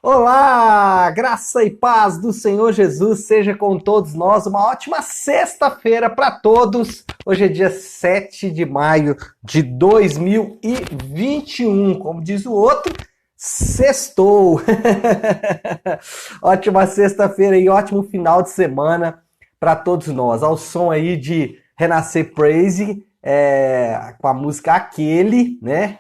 Olá, graça e paz do Senhor Jesus seja com todos nós. Uma ótima sexta-feira para todos. Hoje é dia 7 de maio de 2021. Como diz o outro, sextou. Ótima sexta-feira e ótimo final de semana para todos nós. Ao som aí de Renascer Praise, com a música Aquele, né?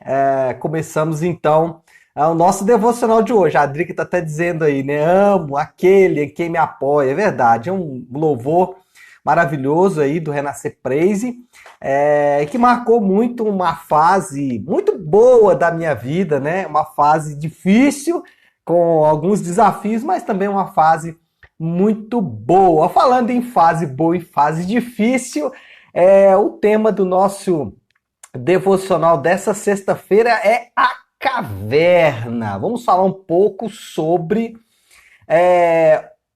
Começamos então o nosso devocional de hoje. A Drica tá até dizendo aí, né? Amo aquele quem me apoia. É verdade, é um louvor maravilhoso aí do Renascer Praise, que marcou muito uma fase muito boa da minha vida, né? Uma fase difícil, com alguns desafios, mas também uma fase muito boa. Falando em fase boa e fase difícil, o tema do nosso devocional dessa sexta-feira é a caverna. Vamos falar um pouco sobre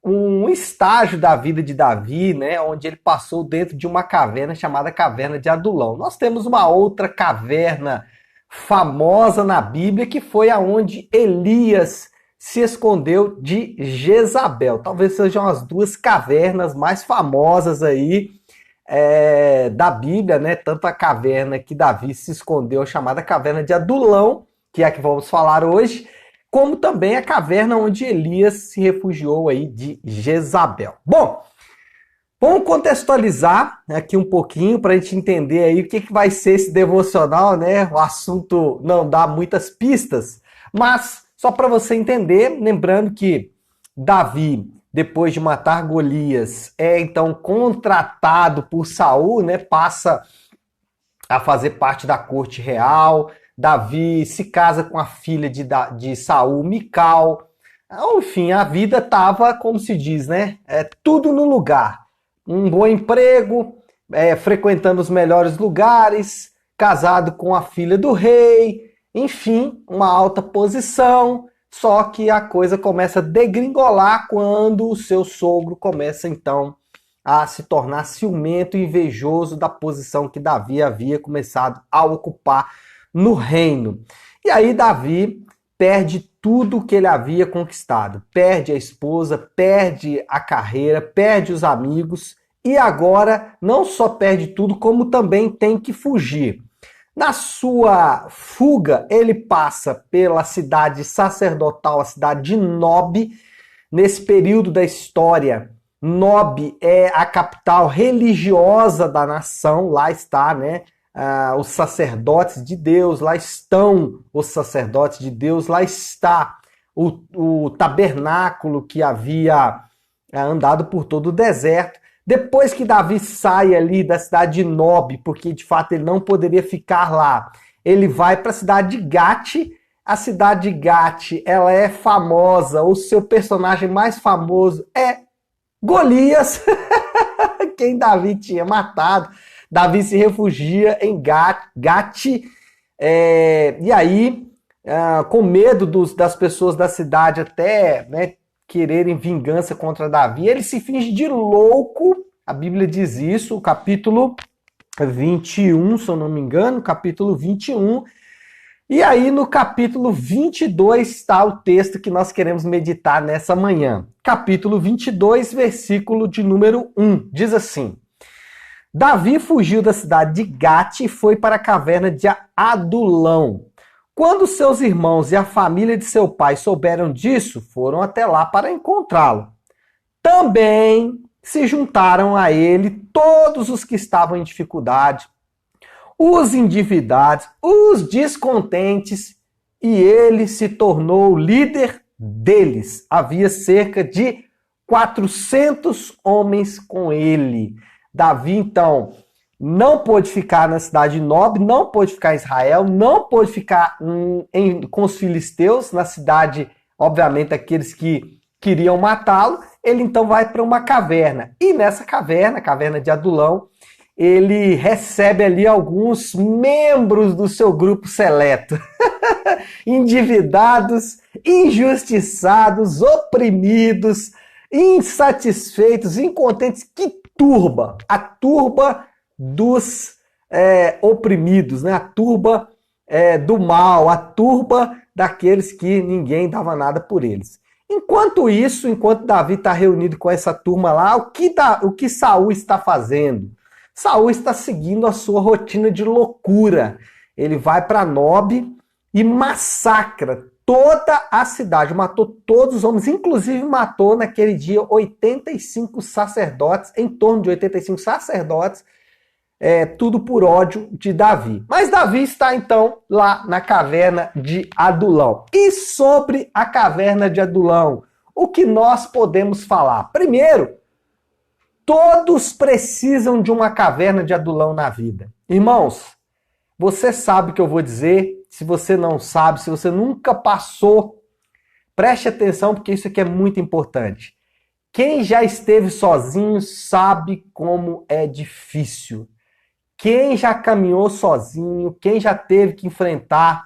um estágio da vida de Davi, né, onde ele passou dentro de uma caverna chamada Caverna de Adulão. Nós temos uma outra caverna famosa na Bíblia, que foi aonde Elias se escondeu de Jezabel. Talvez sejam as duas cavernas mais famosas aí da Bíblia, né? Tanto a caverna que Davi se escondeu, chamada Caverna de Adulão, que é a que vamos falar hoje, como também a caverna onde Elias se refugiou aí de Jezabel. Bom, vamos contextualizar aqui um pouquinho para a gente entender aí o que vai ser esse devocional, né? O assunto não dá muitas pistas, mas só para você entender, lembrando que Davi, depois de matar Golias, é então contratado por Saul, né? Passa a fazer parte da corte real. Davi se casa com a filha de Saul, Mical. Enfim, a vida estava, como se diz, né? Tudo no lugar. Um bom emprego, frequentando os melhores lugares, casado com a filha do rei, enfim, uma alta posição. Só que a coisa começa a degringolar quando o seu sogro começa, então, a se tornar ciumento e invejoso da posição que Davi havia começado a ocupar no reino. E aí Davi perde tudo que ele havia conquistado. Perde a esposa, perde a carreira, perde os amigos e agora não só perde tudo, como também tem que fugir. Na sua fuga, ele passa pela cidade sacerdotal, a cidade de Nob. Nesse período da história, Nob é a capital religiosa da nação. Lá está, né? Os sacerdotes de Deus, lá estão os sacerdotes de Deus, lá está o tabernáculo que havia andado por todo o deserto. Depois que Davi sai ali da cidade de Nob, porque de fato ele não poderia ficar lá, ele vai para a cidade de Gate. A cidade de Gate, ela é famosa, o seu personagem mais famoso é Golias, quem Davi tinha matado. Davi se refugia em Gate, e aí, com medo das pessoas da cidade até, né, quererem vingança contra Davi, ele se finge de louco. A Bíblia diz isso, o capítulo 21, se eu não me engano, capítulo 21. E aí no capítulo 22 está o texto que nós queremos meditar nessa manhã. Capítulo 22, versículo de número 1, diz assim: Davi fugiu da cidade de Gate e foi para a caverna de Adulão. Quando seus irmãos e a família de seu pai souberam disso, foram até lá para encontrá-lo. Também se juntaram a ele todos os que estavam em dificuldade, os endividados, os descontentes, e ele se tornou o líder deles. Havia cerca de 400 homens com ele. Davi, então, não pôde ficar na cidade de Nob, não pôde ficar em Israel, não pôde ficar com os filisteus, na cidade, obviamente, aqueles que queriam matá-lo. Ele então vai para uma caverna. E nessa caverna, a caverna de Adulão, ele recebe ali alguns membros do seu grupo seleto. Endividados, injustiçados, oprimidos, insatisfeitos, incontentes. Que turba! A turba dos oprimidos, né? A turba do mal, a turba daqueles que ninguém dava nada por eles. Enquanto isso, enquanto Davi está reunido com essa turma lá, o que Saul está fazendo? Saul está seguindo a sua rotina de loucura. Ele vai para Nob e massacra toda a cidade, matou todos os homens, inclusive matou naquele dia 85 sacerdotes, em torno de 85 sacerdotes, tudo por ódio de Davi. Mas Davi está então lá na caverna de Adulão. E sobre a caverna de Adulão, o que nós podemos falar? Primeiro, todos precisam de uma caverna de Adulão na vida. Irmãos, você sabe o que eu vou dizer. Se você não sabe, se você nunca passou, preste atenção porque isso aqui é muito importante. Quem já esteve sozinho sabe como é difícil. Quem já caminhou sozinho, quem já teve que enfrentar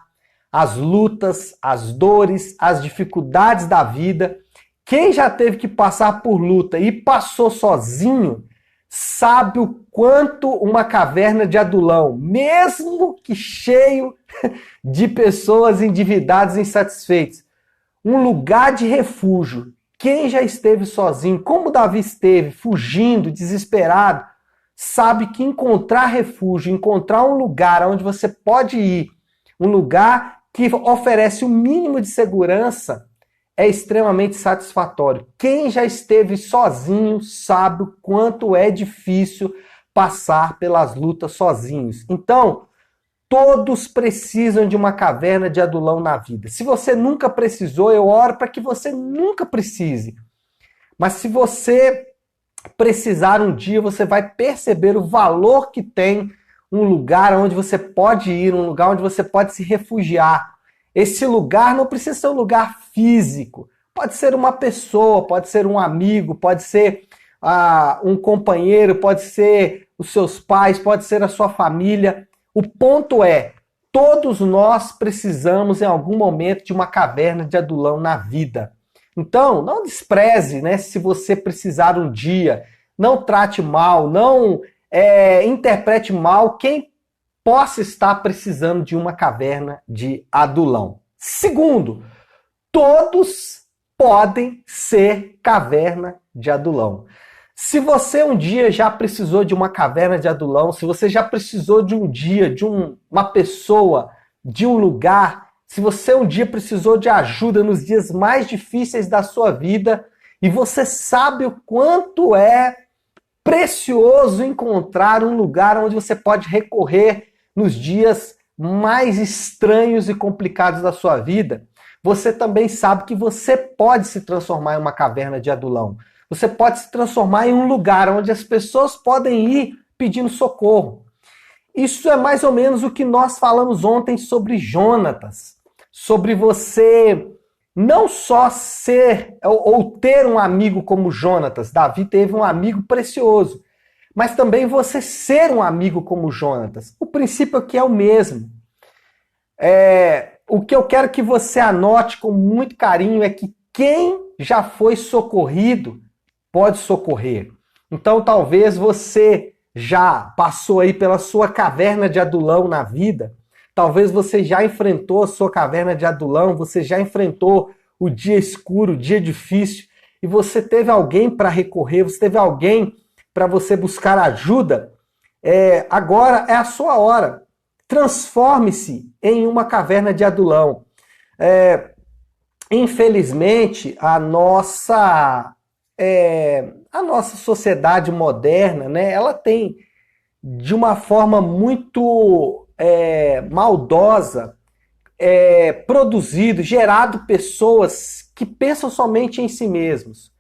as lutas, as dores, as dificuldades da vida, quem já teve que passar por luta e passou sozinho, sabe o quanto uma caverna de Adulão, mesmo que cheio de pessoas endividadas e insatisfeitas, um lugar de refúgio. Quem já esteve sozinho, como Davi esteve, fugindo, desesperado, sabe que encontrar refúgio, encontrar um lugar onde você pode ir, um lugar que oferece o mínimo de segurança, é extremamente satisfatório. Quem já esteve sozinho sabe o quanto é difícil passar pelas lutas sozinhos. Então, todos precisam de uma caverna de Adulão na vida. Se você nunca precisou, eu oro para que você nunca precise. Mas se você precisar um dia, você vai perceber o valor que tem um lugar onde você pode ir, um lugar onde você pode se refugiar. Esse lugar não precisa ser um lugar físico. Pode ser uma pessoa, pode ser um amigo, pode ser um companheiro, pode ser os seus pais, pode ser a sua família. O ponto é, todos nós precisamos em algum momento de uma caverna de Adulão na vida. Então, não despreze, né, se você precisar um dia. Não trate mal, não interprete mal quem possa estar precisando de uma caverna de Adulão. Segundo, todos podem ser caverna de Adulão. Se você um dia já precisou de uma caverna de Adulão, se você já precisou de um dia, de uma pessoa, de um lugar, se você um dia precisou de ajuda nos dias mais difíceis da sua vida, e você sabe o quanto é precioso encontrar um lugar onde você pode recorrer nos dias mais estranhos e complicados da sua vida, você também sabe que você pode se transformar em uma caverna de Adulão. Você pode se transformar em um lugar onde as pessoas podem ir pedindo socorro. Isso é mais ou menos o que nós falamos ontem sobre Jonatas. Sobre você não só ser ou ter um amigo como Jonatas. Davi teve um amigo precioso. Mas também você ser um amigo como Jonatas. O princípio aqui é o mesmo. O que eu quero que você anote com muito carinho é que quem já foi socorrido pode socorrer. Então talvez você já passou aí pela sua caverna de Adulão na vida. Talvez você já enfrentou a sua caverna de Adulão, você já enfrentou o dia escuro, o dia difícil, e você teve alguém para recorrer, você teve alguém para você buscar ajuda. Agora é a sua hora. Transforme-se em uma caverna de Adulão. Infelizmente, a nossa sociedade moderna, né, ela tem, de uma forma muito maldosa, produzido, gerado pessoas que pensam somente em si mesmos.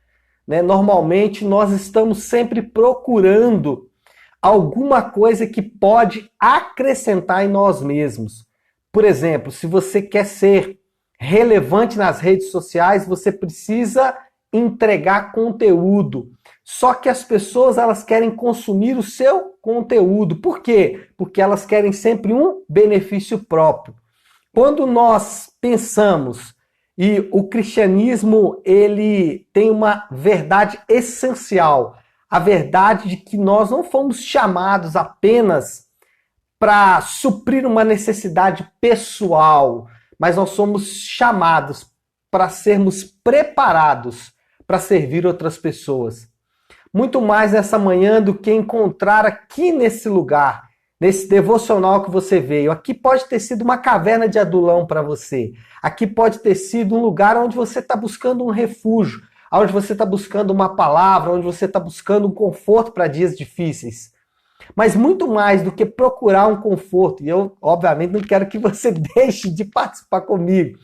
Né? Normalmente, nós estamos sempre procurando alguma coisa que pode acrescentar em nós mesmos. Por exemplo, se você quer ser relevante nas redes sociais, você precisa entregar conteúdo. Só que as pessoas, elas querem consumir o seu conteúdo. Por quê? Porque elas querem sempre um benefício próprio. Quando nós pensamos, e o cristianismo ele tem uma verdade essencial, a verdade de que nós não fomos chamados apenas para suprir uma necessidade pessoal, mas nós somos chamados para sermos preparados para servir outras pessoas. Muito mais nessa manhã do que encontrar aqui nesse lugar, nesse devocional que você veio. Aqui pode ter sido uma caverna de Adulão para você. Aqui pode ter sido um lugar onde você está buscando um refúgio, onde você está buscando uma palavra, onde você está buscando um conforto para dias difíceis. Mas muito mais do que procurar um conforto, e eu, obviamente, não quero que você deixe de participar comigo.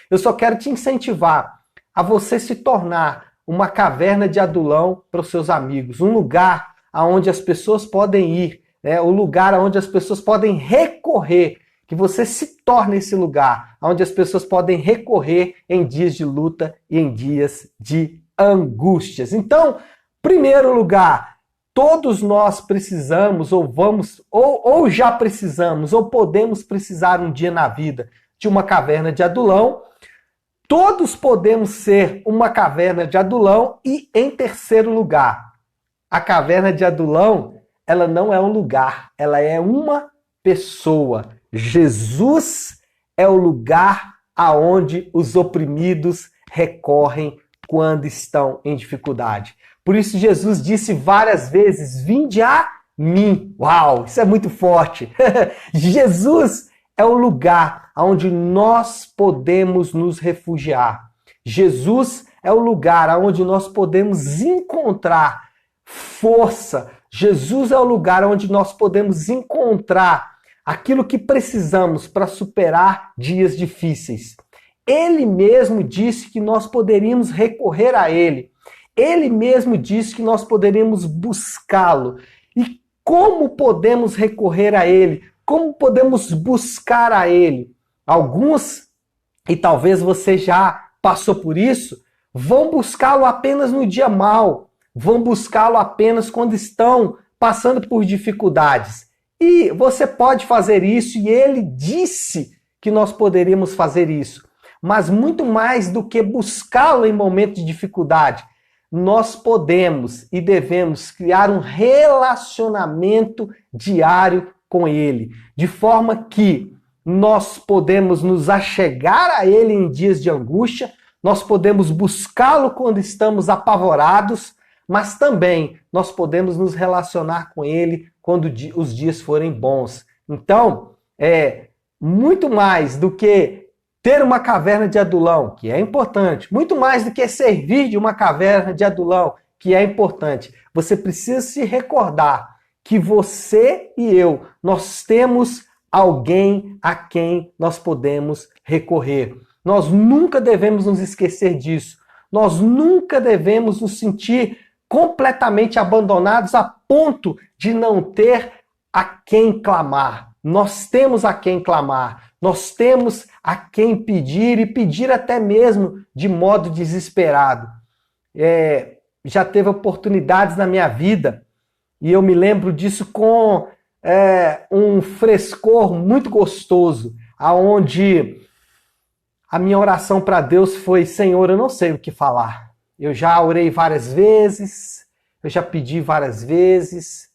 Eu só quero te incentivar a você se tornar uma caverna de Adulão para os seus amigos, um lugar aonde as pessoas podem ir, né? Um lugar onde as pessoas podem recorrer, que você se torne esse lugar onde as pessoas podem recorrer em dias de luta e em dias de angústias. Então, primeiro lugar, todos nós precisamos, ou vamos, ou já precisamos, ou podemos precisar um dia na vida de uma caverna de Adulão. Todos podemos ser uma caverna de Adulão. E em terceiro lugar, a caverna de Adulão, ela não é um lugar, ela é uma pessoa. Jesus é o lugar aonde os oprimidos recorrem quando estão em dificuldade. Por isso Jesus disse várias vezes: vinde a mim. Uau, isso é muito forte. Jesus é o lugar onde nós podemos nos refugiar. Jesus é o lugar onde nós podemos encontrar força. Jesus é o lugar onde nós podemos encontrar aquilo que precisamos para superar dias difíceis. Ele mesmo disse que nós poderíamos recorrer a Ele. Ele mesmo disse que nós poderíamos buscá-lo. E como podemos recorrer a Ele? Como podemos buscar a Ele? Alguns, e talvez você já passou por isso, vão buscá-lo apenas no dia mau, vão buscá-lo apenas quando estão passando por dificuldades. E você pode fazer isso, e Ele disse que nós poderíamos fazer isso. Mas muito mais do que buscá-lo em momentos de dificuldade, nós podemos e devemos criar um relacionamento diário com Ele, de forma que nós podemos nos achegar a Ele em dias de angústia, nós podemos buscá-lo quando estamos apavorados, mas também nós podemos nos relacionar com Ele quando os dias forem bons. Então, muito mais do que ter uma caverna de Adulão, que é importante, muito mais do que servir de uma caverna de Adulão, que é importante, você precisa se recordar que você e eu, nós temos alguém a quem nós podemos recorrer. Nós nunca devemos nos esquecer disso. Nós nunca devemos nos sentir completamente abandonados a ponto de não ter a quem clamar. Nós temos a quem clamar. Nós temos a quem pedir, e pedir até mesmo de modo desesperado. Já teve oportunidades na minha vida, e eu me lembro disso com um frescor muito gostoso, aonde a minha oração para Deus foi: Senhor, eu não sei o que falar. Eu já orei várias vezes, eu já pedi várias vezes,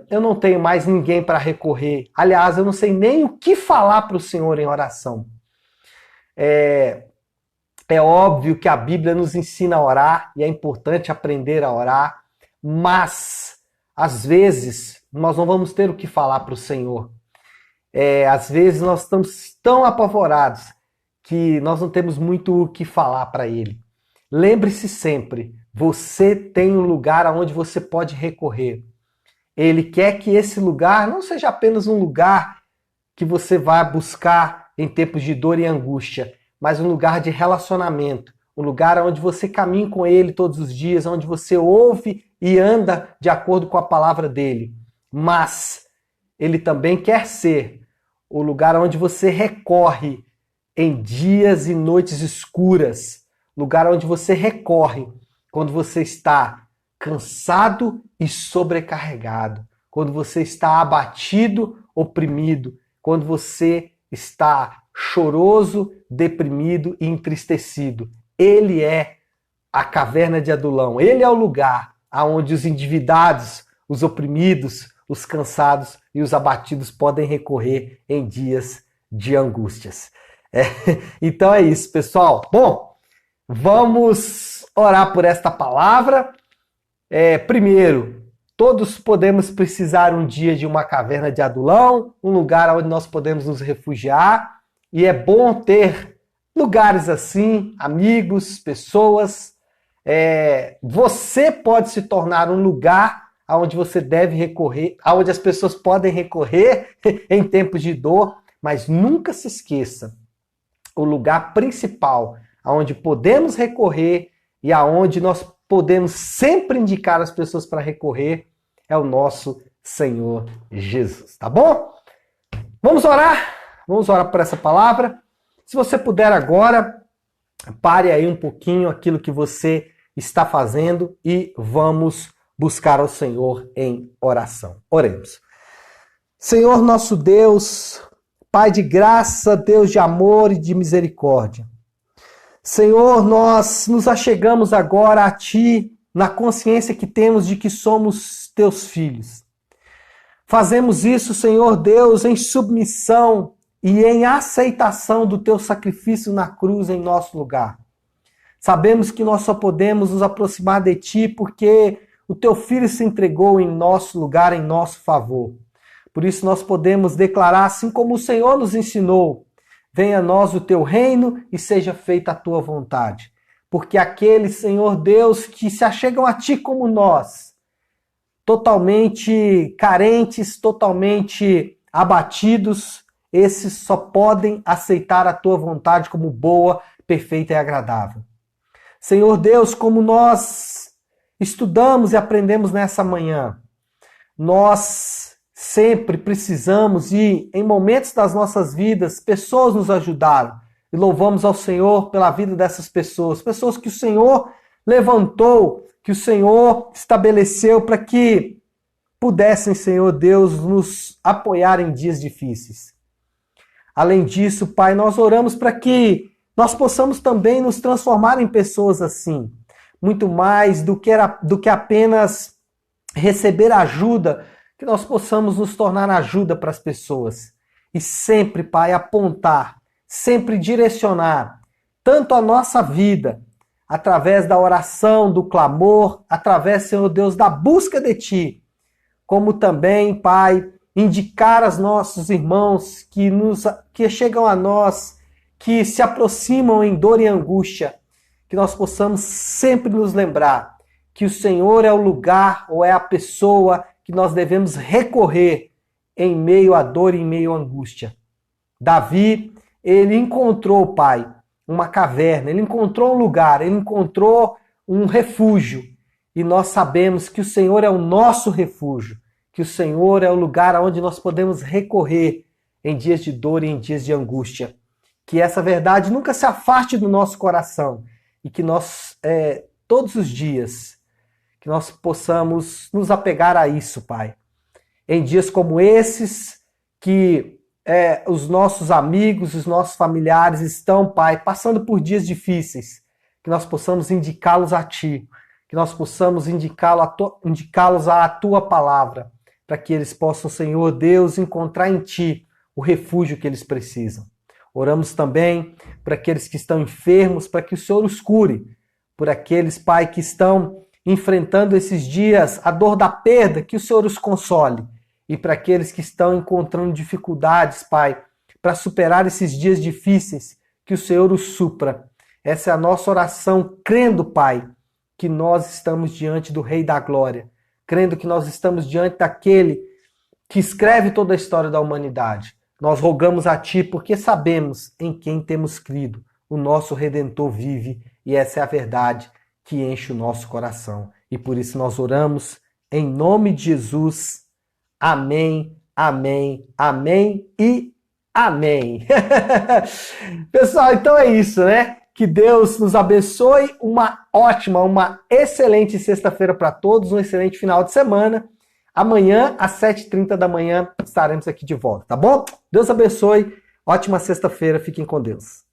eu não tenho mais ninguém para recorrer. Aliás, eu não sei nem o que falar para o Senhor em oração. É óbvio que a Bíblia nos ensina a orar, e é importante aprender a orar, mas às vezes nós não vamos ter o que falar para o Senhor. Às vezes nós estamos tão apavorados que nós não temos muito o que falar para Ele. Lembre-se sempre, você tem um lugar aonde você pode recorrer. Ele quer que esse lugar não seja apenas um lugar que você vai buscar em tempos de dor e angústia, mas um lugar de relacionamento, um lugar onde você caminha com Ele todos os dias, onde você ouve e anda de acordo com a palavra dEle. Mas Ele também quer ser o lugar onde você recorre em dias e noites escuras, lugar onde você recorre quando você está cansado e sobrecarregado, quando você está abatido, oprimido, quando você está choroso, deprimido e entristecido. Ele é a caverna de Adulão. Ele é o lugar onde os endividados, os oprimidos, os cansados e os abatidos podem recorrer em dias de angústias. Então é isso, pessoal. Bom, vamos orar por esta palavra. Primeiro, todos podemos precisar um dia de uma caverna de Adulão, um lugar onde nós podemos nos refugiar, e é bom ter lugares assim, amigos, pessoas. Você pode se tornar um lugar aonde você deve recorrer, aonde as pessoas podem recorrer em tempos de dor, mas nunca se esqueça, o lugar principal aonde podemos recorrer e aonde nós podemos sempre indicar as pessoas para recorrer é o nosso Senhor Jesus, tá bom? Vamos orar por essa palavra. Se você puder agora, pare aí um pouquinho aquilo que você está fazendo e vamos buscar ao Senhor em oração. Oremos. Senhor nosso Deus, Pai de graça, Deus de amor e de misericórdia. Senhor, nós nos achegamos agora a Ti na consciência que temos de que somos Teus filhos. Fazemos isso, Senhor Deus, em submissão e em aceitação do Teu sacrifício na cruz em nosso lugar. Sabemos que nós só podemos nos aproximar de Ti porque o Teu Filho se entregou em nosso lugar, em nosso favor. Por isso nós podemos declarar, assim como o Senhor nos ensinou, venha a nós o Teu reino e seja feita a Tua vontade. Porque aqueles, Senhor Deus, que se achegam a Ti como nós, totalmente carentes, totalmente abatidos, esses só podem aceitar a Tua vontade como boa, perfeita e agradável. Senhor Deus, como nós estudamos e aprendemos nessa manhã, nós sempre precisamos e em momentos das nossas vidas, pessoas nos ajudaram. E louvamos ao Senhor pela vida dessas pessoas. Pessoas que o Senhor levantou, que o Senhor estabeleceu para que pudessem, Senhor Deus, nos apoiar em dias difíceis. Além disso, Pai, nós oramos para que nós possamos também nos transformar em pessoas assim. Muito mais do que apenas receber ajuda, que nós possamos nos tornar ajuda para as pessoas. E sempre, Pai, apontar, sempre direcionar, tanto a nossa vida, através da oração, do clamor, através, Senhor Deus, da busca de Ti, como também, Pai, indicar aos nossos irmãos que chegam a nós, que se aproximam em dor e angústia, que nós possamos sempre nos lembrar que o Senhor é o lugar ou é a pessoa que nós devemos recorrer em meio à dor e em meio à angústia. Davi, ele encontrou, Pai, uma caverna, ele encontrou um lugar, ele encontrou um refúgio. E nós sabemos que o Senhor é o nosso refúgio, que o Senhor é o lugar onde nós podemos recorrer em dias de dor e em dias de angústia. Que essa verdade nunca se afaste do nosso coração e que nós, todos os dias, que nós possamos nos apegar a isso, Pai. Em dias como esses, que os nossos amigos, os nossos familiares estão, Pai, passando por dias difíceis, que nós possamos indicá-los a Ti, que nós possamos indicá-los à Tua palavra, para que eles possam, Senhor Deus, encontrar em Ti o refúgio que eles precisam. Oramos também para aqueles que estão enfermos, para que o Senhor os cure, por aqueles, Pai, que estão enfrentando esses dias a dor da perda, que o Senhor os console. E para aqueles que estão encontrando dificuldades, Pai, para superar esses dias difíceis, que o Senhor os supra. Essa é a nossa oração, crendo, Pai, que nós estamos diante do Rei da Glória, crendo que nós estamos diante daquele que escreve toda a história da humanidade. Nós rogamos a Ti porque sabemos em quem temos crido. O nosso Redentor vive e essa é a verdade que enche o nosso coração. E por isso nós oramos em nome de Jesus. Amém, amém, amém e amém. Pessoal, então é isso, né? Que Deus nos abençoe. Uma ótima, uma excelente sexta-feira para todos. Um excelente final de semana. Amanhã, às 7h30 da manhã, estaremos aqui de volta, tá bom? Deus abençoe. Ótima sexta-feira. Fiquem com Deus.